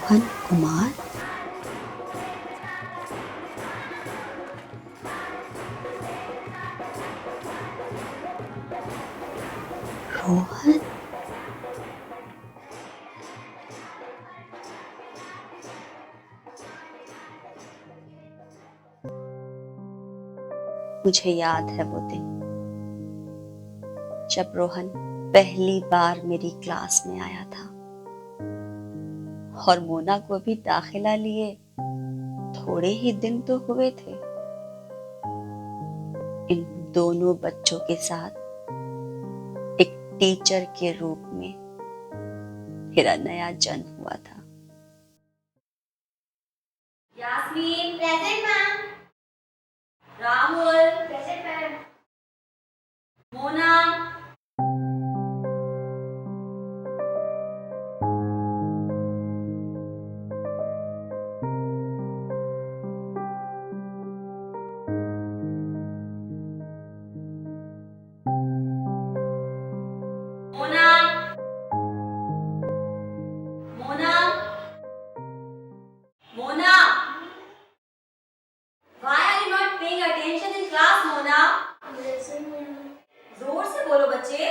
रोहन कुमार। रोहन। मुझे याद है वो दिन जब रोहन पहली बार मेरी क्लास में आया था और मोना को भी दाखिला लिए थोड़े ही दिन तो हुए थे। इन दोनों बच्चों के साथ एक टीचर के रूप में मेरा नया जन्म हुआ था। Yasmin present ma'am. Rahul present ma'am. Mona Mona Mona Mona Why are you not paying attention in class, Mona? Listen, ma'am. जोर से बोलो बच्चे।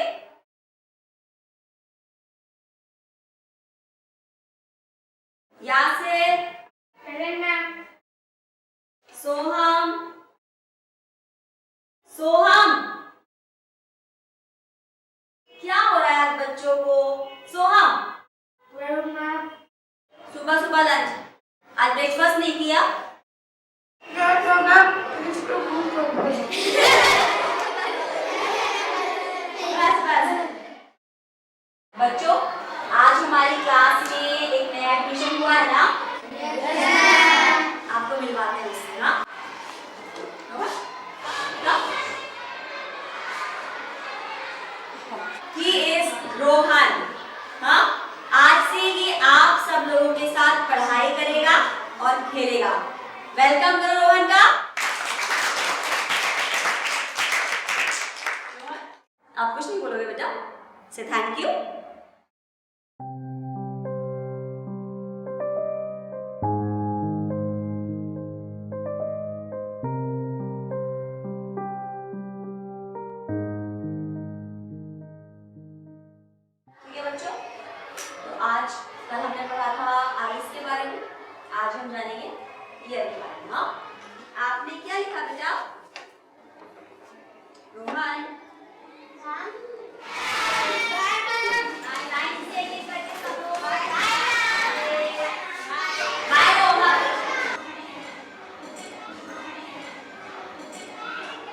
Yasir present ma'am. सोहम सोहम क्या हो रहा है आज बच्चों को? सोहम मैम। सुबह सुबह लंच, आज ब्रेकफास्ट नहीं किया? बस बस बच्चों, आज हमारी क्लास में एक नया एडमिशन हुआ है ना? आपको मिलवाते हैं उससे ना? He is Rohan. हाँ, आज से ये आप सब लोगों के साथ पढ़ाई करेगा और खेलेगा। वेलकम करो रोहन का। आप कुछ नहीं बोलोगे बेटा? से थैंक यू। ठीक है बच्चों, तो आज कल हमने पढ़ा था आइस के बारे में, आज हम जानेंगे ईयर के बारे में। हाँ, आपने क्या लिखा बेटा? रोहन लाइन से एक करके सब लोग बाय रोहन।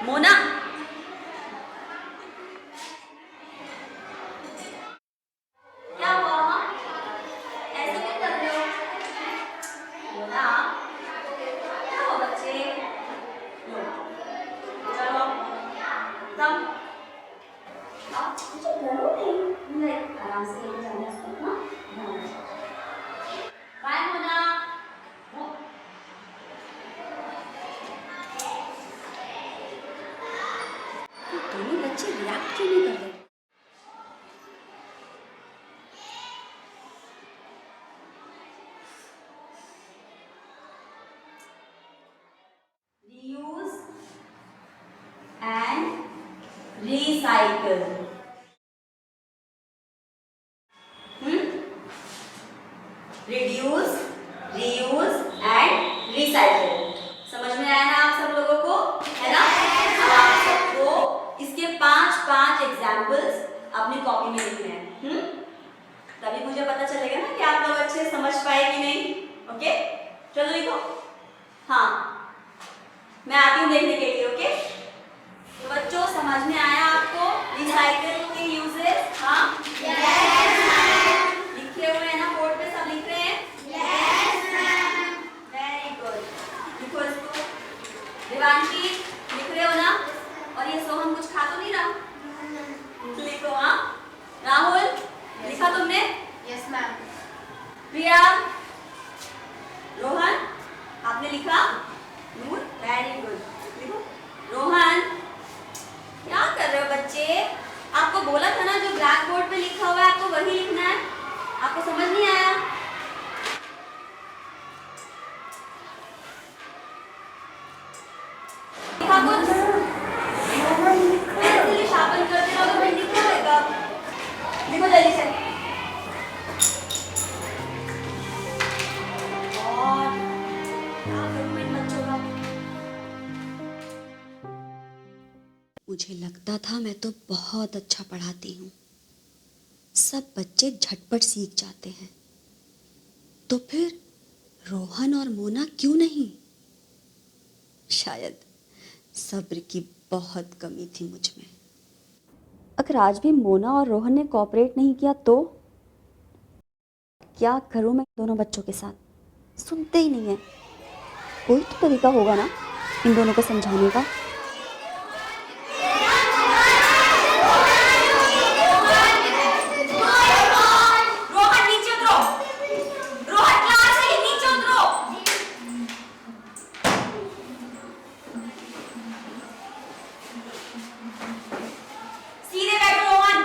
मोना क्या हुआ? हाँ, ऐसे क्यों कर रहे हो? मोना क्या हुआ बच्चे? लो, चलो तुम आप कुछ करो नहीं, आराम से लेके जाना है ना। बाय मोना। दोनों बच्चे रिएक्ट क्यों नहीं कर रहे? Reuse and recycle। Reduce, reuse and recycle। समझ में आया ना आप सब लोगों को? है ना? अब आप सबको इसके 5 एग्जाम्पल्स अपनी कॉपी में लिखने हैं। तभी मुझे पता चलेगा ना कि आप लोग अच्छे समझ पाए कि नहीं। ओके, चलो लिखो। हाँ, मैं आती हूँ देखने के लिए। ओके, तो बच्चों समझ में आया आपको रिसाइकल के यूजेस? हाँ, लिखे हुए हैं ना बोर्ड पे, सब लिख रहे हैं? वेरी गुड, लिखो इसको। देवांशी लिख रहे हो ना? और ये सोहम कुछ खा तो नहीं रहा? लिखो। हाँ, राहुल लिखा तुमने? Yes ma'am. प्रिया, रोहन आपने लिखा? नूर, वेरी गुड, लिखो। रोहन क्या कर रहे हो बच्चे? आपको बोला था ना जो ब्लैक बोर्ड पे लिखा हुआ है आपको वही लिखना है। आपको समझ नहीं आया? क्या करूं मैं इन बच्चों का? मुझे लगता था मैं तो बहुत अच्छा पढ़ाती हूँ, सब बच्चे झटपट सीख जाते हैं, तो फिर रोहन और मोना क्यों नहीं? शायद सब्र की बहुत कमी थी मुझ में। अगर आज भी मोना और रोहन ने कोऑपरेट नहीं किया तो क्या करूं मैं दोनों बच्चों के साथ? सुनते ही नहीं है। कोई तो तरीका होगा ना इन दोनों को समझाने का। रोहन नीचे उतरो। रोहन क्लास से नीचे उतरो। सीधे बैठो रोहन।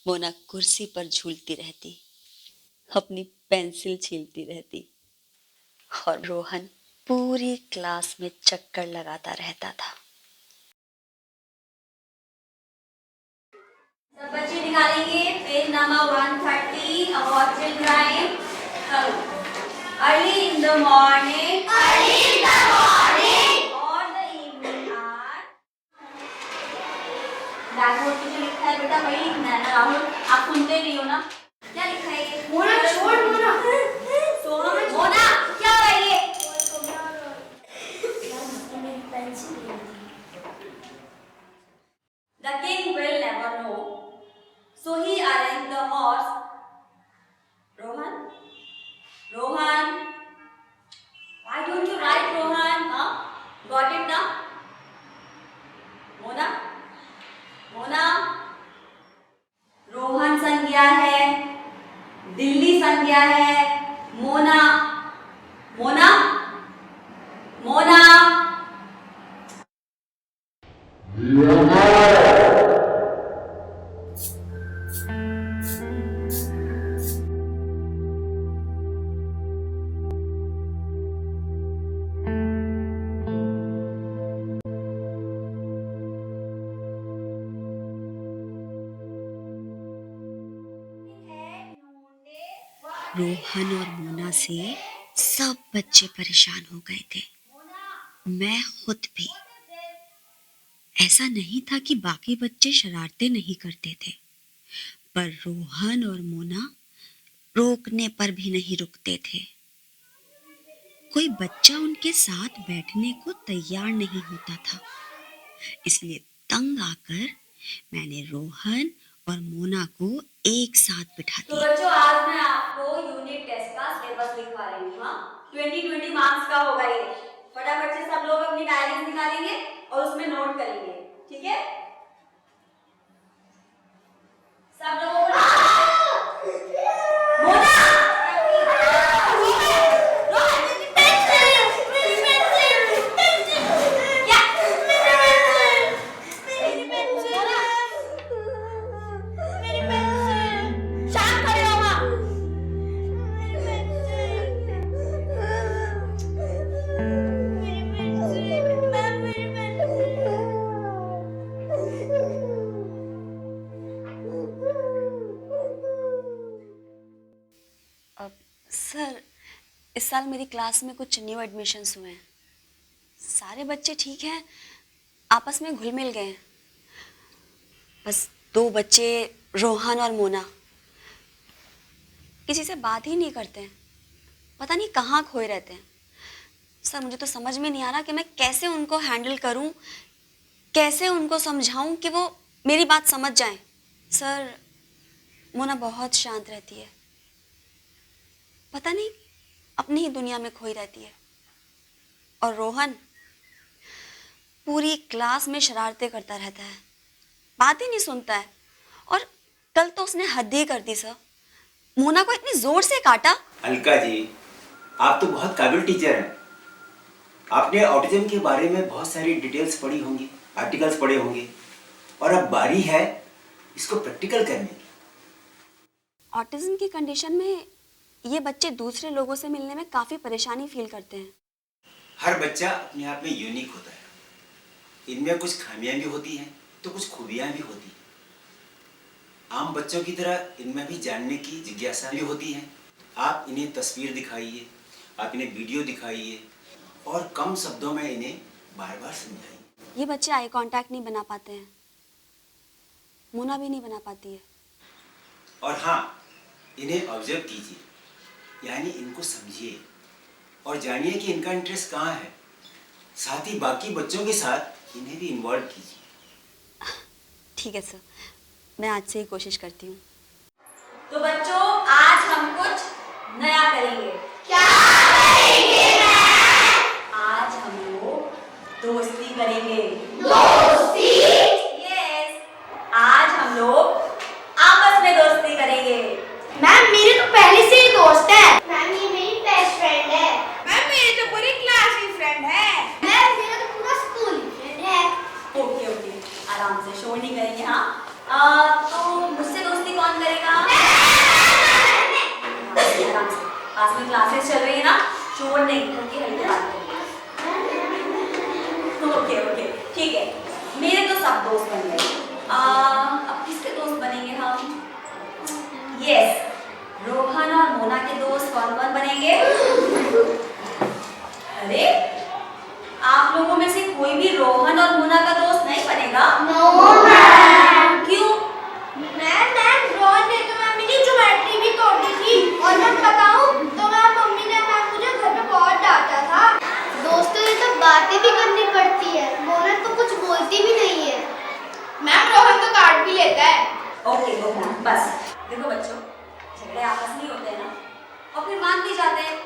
मोना कुर्सी पर झूलती रहती, अपनी पेंसिल छीलती रहती, और रोहन पूरी क्लास में चक्कर लगाता रहता था। सब बच्चे निकालेंगे page number 130 about children. Early in the morning और the evening are. Blackboard पे जो लिखा है बेटा वही लिखना है ना राहुल, आप सुनते नहीं हो ना? क्या लिखा है ये? मोना छोड़ मोना। मोना क्या है ये? The king will never know, so he arranged the horse. Rohan? Rohan? Why don't you write Rohan? Huh? Got it now? Mona? Mona? Rohan संज्ञा है, दिल्ली संज्ञा है, मोना मोना मोना। रोहन और मोना से सब बच्चे परेशान हो गए थे, मैं खुद भी। ऐसा नहीं था कि बाकी बच्चे शरारतें नहीं करते थे, पर रोहन और मोना रोकने पर भी नहीं रुकते थे। कोई बच्चा उनके साथ बैठने को तैयार नहीं होता था, इसलिए तंग आकर मैंने रोहन और मोना को एक साथ बिठा तो दिया। बच्चों आज मैं आपको यूनिट टेस्ट का सिलेबस लिखवा रही हूँ। हाँ 20 मार्क्स का होगा ये। फटाफट से सब लोग अपनी डायरीज निकालेंगे और उसमें नोट करेंगे, ठीक है? सब लोगों को सर, इस साल मेरी क्लास में कुछ न्यू एडमिशन्स हुए हैं। सारे बच्चे ठीक हैं, आपस में घुल मिल गए हैं। बस 2 बच्चे रोहन और मोना किसी से बात ही नहीं करते हैं, पता नहीं कहाँ खोए रहते हैं। सर मुझे तो समझ में नहीं आ रहा कि मैं कैसे उनको हैंडल करूं, कैसे उनको समझाऊं कि वो मेरी बात समझ जाएं। सर मोना बहुत शांत रहती है, पता नहीं अपनी ही दुनिया में खोई रहती है, और रोहन पूरी क्लास में शरारतें करता रहता है, बात ही नहीं सुनता है। और कल तो उसने हद ही कर दी सर, मोना को इतनी जोर से काटा। अलका जी, आप तो बहुत काबिल टीचर हैं। आपने ऑटिज्म के बारे में बहुत सारी डिटेल्स पढ़ी होंगी, आर्टिकल्स पढ़े होंगे, और अब बारी है इसको प्रैक्टिकल करने की। ऑटिज्म की कंडीशन में ये बच्चे दूसरे लोगों से मिलने में काफ़ी परेशानी फील करते हैं। हर बच्चा अपने आप में यूनिक होता है। इनमें कुछ खामियां भी होती हैं तो कुछ खूबियां भी होती हैं। आम बच्चों की तरह इनमें भी जानने की जिज्ञासा भी होती है। आप इन्हें तस्वीर दिखाइए, आप इन्हें वीडियो दिखाइए और कम शब्दों में इन्हें बार बार समझाइए। ये बच्चे आई कांटेक्ट नहीं बना पाते हैं, मोना भी नहीं बना पाती है। और हाँ, इन्हें ऑब्जर्व कीजिए, यानी इनको समझिए और जानिए कि इनका इंटरेस्ट कहाँ है। साथ ही बाकी बच्चों के साथ इन्हें भी इन्वॉल्व कीजिए। ठीक है सर, मैं आज से ही कोशिश करती हूँ। तो बच्चों, आज हम कुछ नया करेंगे। क्या करेंगे मैम? आज हम लोग दोस्ती करेंगे। दोस्ती? यस, आज हम लोग आपस में दोस्ती करेंगे। मैम मेरे तो पहले से ही दोस्त है। मैम ये मेरी बेस्ट फ्रेंड है। मैम मेरी तो पूरी क्लास की फ्रेंड है। मैम मेरा तो पूरा स्कूल ही फ्रेंड है। ओके ओके, आराम से, शोर नहीं करेंगे। हाँ, तो मुझसे दोस्ती कौन करेगा? आराम से, पास में क्लासेस चल रही है ना, शोर नहीं करके हल्के बात करेंगे। ओके ओके, ठीक है। मेरे तो सब दोस्त बन गए। अब किसके दोस्त बनेंगे हम? यस, रोहन और मोना के दोस्त कौन कौन बनेंगे? अरे, आप लोगों में से कोई भी रोहन और मोना का दोस्त नहीं बनेगा? No ma'am. क्यों? मैम रोहन ने तो मैम मेरी ज्योमेट्री भी तोड़ दी थी और मैं बताऊं तो मैम मम्मी ने मुझे घर पे बहुत डांटा था। दोस्तों से तो बातें भी करनी पड़ती है, मोना तो कुछ बोलती भी नहीं है। मैम रोहन तो काट भी लेता है। ओके ओके, बस देखो बच्चों, झगड़े आपस में ही होते हैं ना, और फिर मान भी जाते हैं।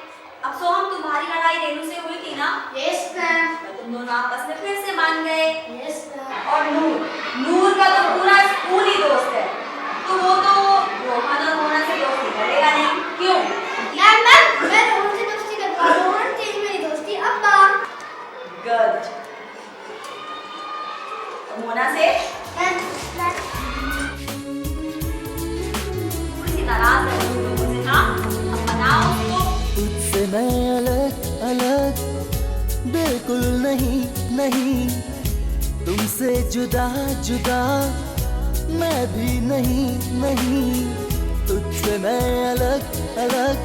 अब सोहम, तुम्हारी लड़ाई रेनू से हुई थी ना, यस मैम। तो तुम दोनों आपस में फिर से मान गए। Yes ma'am. और नूर का तो पूरा स्कूल ही दोस्त है, तो वो तो रोहन और मोना से दोस्ती करेगा नहीं। क्यों? मैम मैं रोहन से दोस्ती करता हूँ। रोहन तेरी मेरी दोस्ती अब्बा। गुड। मोना से थोड़ी सी नाराज है तुम लोगों से। हाँ, अब बनाओ उसको। तुझसे मैं अलग अलग बिल्कुल नहीं नहीं, तुमसे जुदा जुदा मैं भी नहीं नहीं, तुझसे मैं अलग अलग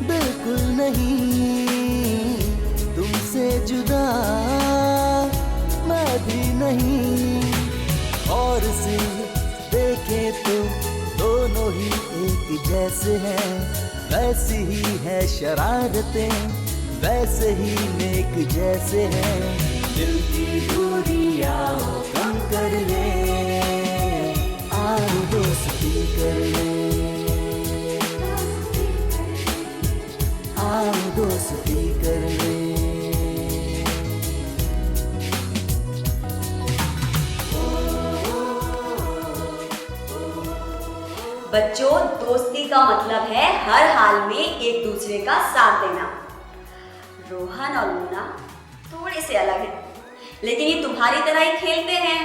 बिल्कुल नहीं, तुमसे जुदा मैं भी नहीं। और से देखे तो दोनों ही एक जैसे हैं, वैसी ही है शरारतें, वैसे ही नेक जैसे हैं। दिल की दूरियां कम कर ले, आओ दोस्ती कर ले, आओ दोस्ती कर ले। बच्चों, दोस्ती का मतलब है हर हाल में एक दूसरे का साथ देना। रोहन और मोना थोड़े से अलग हैं, लेकिन ये तुम्हारी तरह ही खेलते हैं,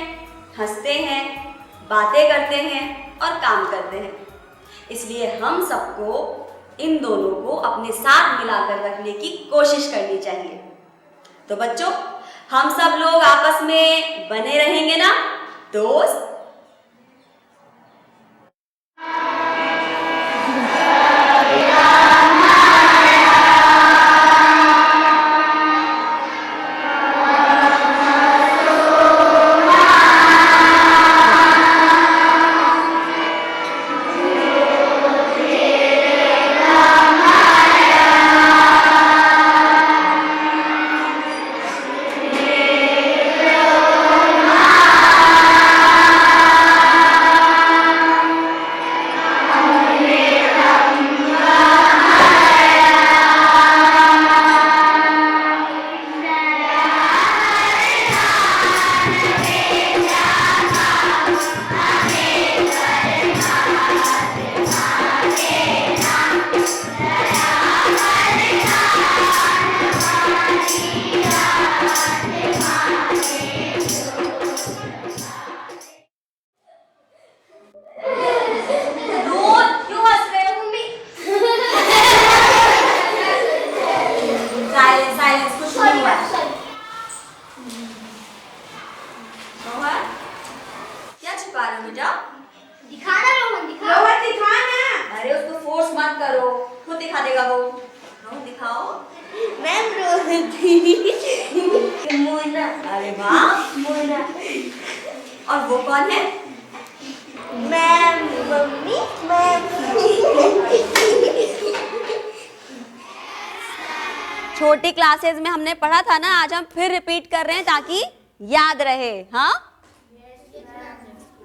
हंसते हैं, बातें करते हैं और काम करते हैं। इसलिए हम सबको इन दोनों को अपने साथ मिलाकर रखने की कोशिश करनी चाहिए। तो बच्चों, हम सब लोग आपस में बने रहेंगे ना दोस्त? दिखाना रोहन दिखा। रोहन दिखा ना। अरे उसको फोर्स मत करो, खुद दिखा देगा वो। रोहन दिखाओ। मैम रोहन थी। मोना। अरे वाह, मोना। और वो कौन है? Ma'am mummy ma'am. छोटी क्लासेस में हमने पढ़ा था ना, आज हम फिर रिपीट कर रहे हैं ताकि याद रहे। हाँ,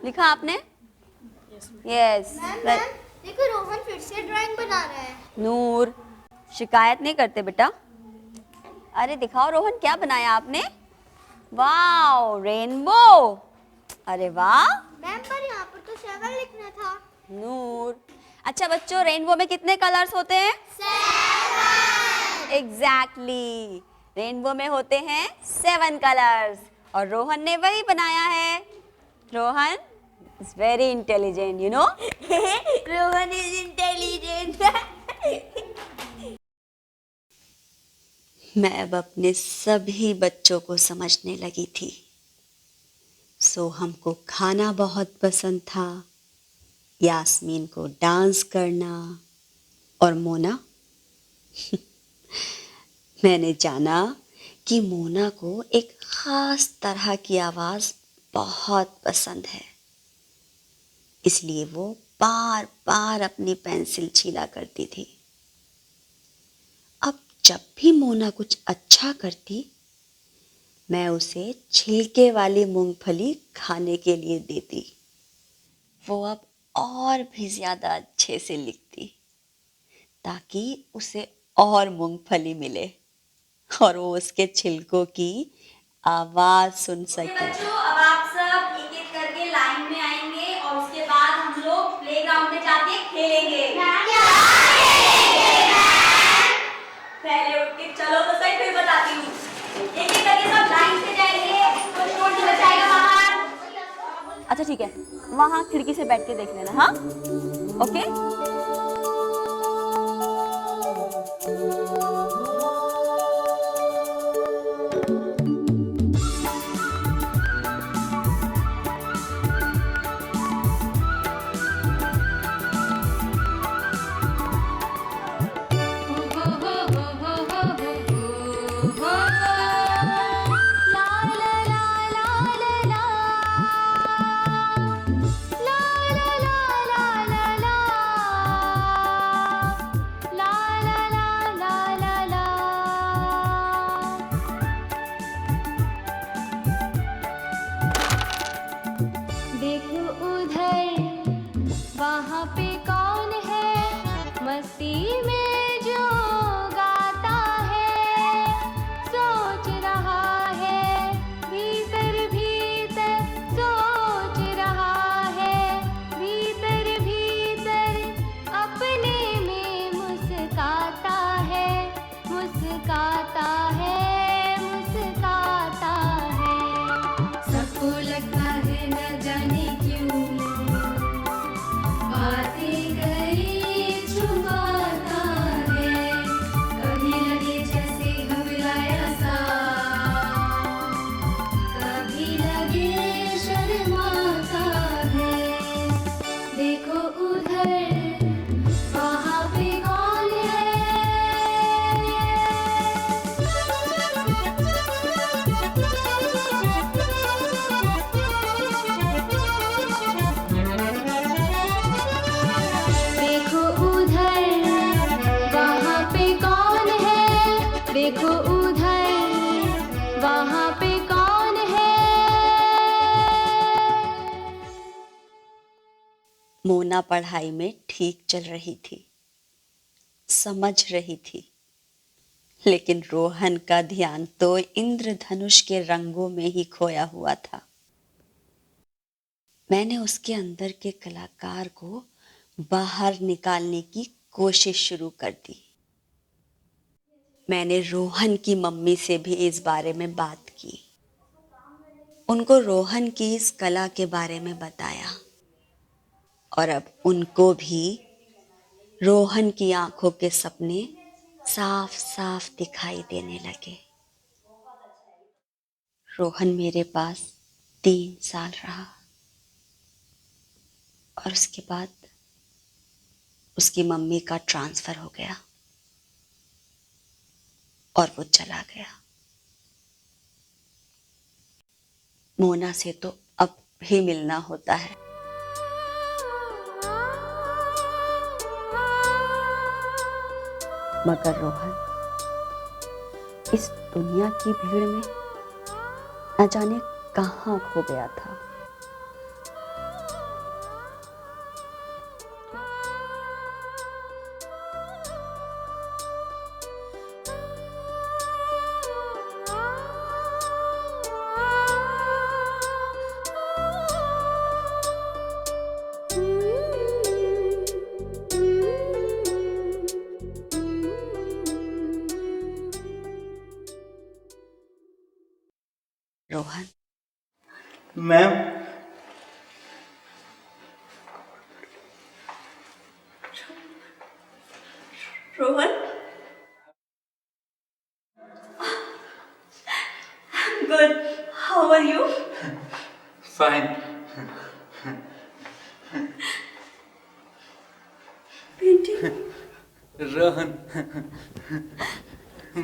लिखा आपने? यस। मैम देखो रोहन फिर से ड्राइंग बना रहा है। नूर, शिकायत नहीं करते बेटा। अरे दिखाओ रोहन, क्या बनाया आपने? Wow, rainbow. अरे वाह मैम पर यहाँ पर तो 7 लिखना था। नूर। अच्छा बच्चों, रेनबो में कितने कलर्स होते हैं? 7। एग्जैक्टली, रेनबो में होते हैं 7 कलर्स और रोहन ने वही बनाया है। Rohan is very intelligent, you know. Rohan is intelligent. मैं अब अपने सभी बच्चों को समझने लगी थी। सोहम को खाना बहुत पसंद था, यास्मीन को डांस करना और मोना मैंने जाना कि मोना को एक खास तरह की आवाज बहुत पसंद है, इसलिए वो बार बार अपनी पेंसिल छीला करती थी। अब जब भी मोना कुछ अच्छा करती, मैं उसे छिलके वाली मूंगफली खाने के लिए देती। वो अब और भी ज्यादा अच्छे से लिखती ताकि उसे और मूंगफली मिले और वो उसके छिलकों की आवाज सुन सके। बच्चों, अब आप सब एक एक करके लाइन में आएंगे और उसके बाद हम लोग प्लेग्राउंड में जाके खेलेंगे। पहले उठ के चलो तो सही, फिर बताती हूँ। एक एक करके सब लाइन से जाएंगे, कोई शोर नहीं बचाएगा बाहर। अच्छा ठीक है, वहां खिड़की से बैठ के देख लेना। हाँ, ओके। देखो उधर वहाँ पे कौन है, मस्ती में जो गाता है, सोच रहा है भीतर भीतर, सोच रहा है भीतर भीतर, अपने में मुस्काता है, मुस्काता है, मुस्काता है। सबको लगता है न जाने क्यों बातें करे छुपाता है, कभी लगे जैसे घबराया सा, कभी लगे शर्माता है। देखो उधर वहाँ पे कौन देखो उधर वहाँ पे कौन है, देखो उधर वहाँ पे कौन है। मोना पढ़ाई में ठीक चल रही थी, समझ रही थी, लेकिन रोहन का ध्यान तो इंद्रधनुष के रंगों में ही खोया हुआ था। मैंने उसके अंदर के कलाकार को बाहर निकालने की कोशिश शुरू कर दी। मैंने रोहन की मम्मी से भी इस बारे में बात की, उनको रोहन की इस कला के बारे में बताया और अब उनको भी रोहन की आंखों के सपने साफ साफ दिखाई देने लगे। रोहन मेरे पास 3 साल रहा और उसके बाद उसकी मम्मी का ट्रांसफर हो गया और वो चला गया। मोना से तो अब भी मिलना होता है। मगर रोहन, इस दुनिया की भीड़ में न जाने कहाँ खो गया था। Rohan, ma'am, Rohan, good, how are you? Fine. Rohan,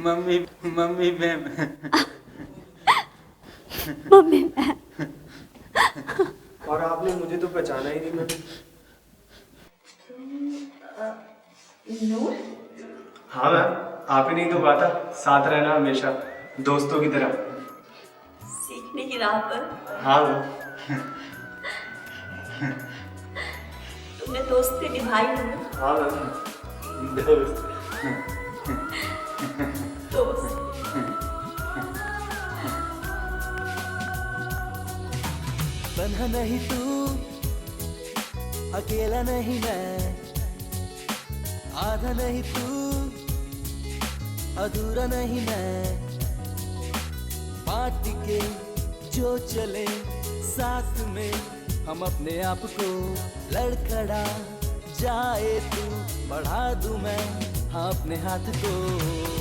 mummy mummy ma'am. Mummy और आपने मुझे तो पहचाना ही नहीं मैम। नूर? हाँ मैम, आप ही नहीं तो कहा था साथ रहना हमेशा, दोस्तों की तरह। सीखने की राह पर हाँ मैम। तुमने दोस्ती निभाई नूर। हाँ मैम, दोस्त। दोस्त। तन्हा नहीं तू, अकेला नहीं मैं, आधा नहीं तू, अधूरा नहीं मैं, बांट के जो चले साथ में, हम अपने आप को लड़खड़ा जाए तू, बढ़ा दूं मैं हाँ अपने हाथ को।